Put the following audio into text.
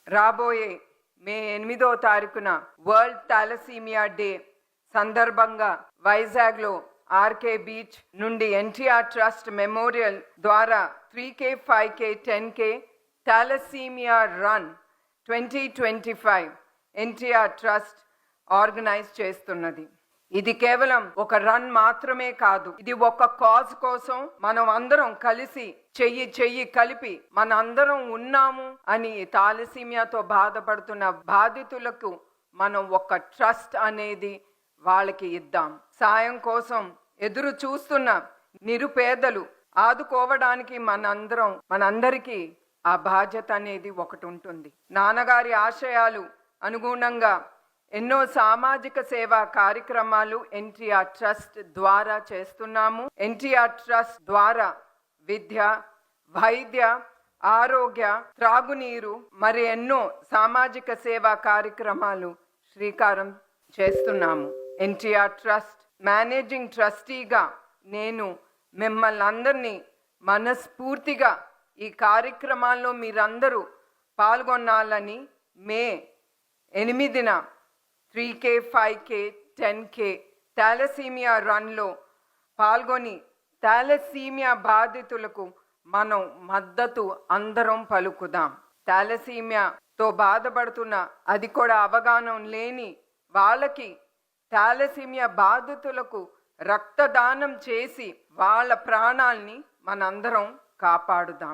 రాబోయే మే 8వ తారీఖున వరల్డ్ థాలసీమియా డే సందర్భంగా వైజాగ్లో ఆర్కే బీచ్ నుండి ఎన్టీఆర్ ట్రస్ట్ మెమోరియల్ ద్వారా 3K, 5K, 10K thalassaemia run 2025 NTR trust organise చేస్తున్నది. ఇది కేవలం ఒక రన్ మాత్రమే కాదు, ఇది ఒక కాజ్ కోసం మనం అందరం కలిసి చెయ్యి కలిపి మన అందరం ఉన్నాము అని థాలసీమియాతో బాధపడుతున్న బాధితులకు మనం ఒక ట్రస్ట్ అనేది వాళ్ళకి ఇద్దాం. సాయం కోసం ఎదురు చూస్తున్న నిరుపేదలు ఆదుకోవడానికి మనందరికీ ఆ బాధ్యత అనేది ఒకటి ఉంటుంది. నాన్నగారి ఆశయాలు అనుగుణంగా ఎన్నో సామాజిక సేవా కార్యక్రమాలు ఎన్టీఆర్ ట్రస్ట్ ద్వారా చేస్తున్నాము. ఎన్టీఆర్ ట్రస్ట్ ద్వారా విద్య, వైద్య, ఆరోగ్య, త్రాగునీరు మరి ఎన్నో సామాజిక సేవా కార్యక్రమాలు శ్రీకారం చేస్తున్నాము. ఎన్టీఆర్ ట్రస్ట్ మేనేజింగ్ ట్రస్టీగా నేను మిమ్మల్ని అందరినీ మనస్ఫూర్తిగా ఈ కార్యక్రమాల్లో మీరందరూ పాల్గొనాలని మే 8న 3K, 5K, 10K థాలసీమియా రన్లో పాల్గొని థాలసీమియా బాధితులకు మనం మద్దతు అందరం పలుకుదాం. థాలసీమియాతో బాధపడుతున్న అది కూడా అవగాహన లేని వాళ్ళకి థాలసీమియా బాధితులకు రక్తదానం చేసి వాళ్ళ ప్రాణాల్ని మనందరం కాపాడుదాం.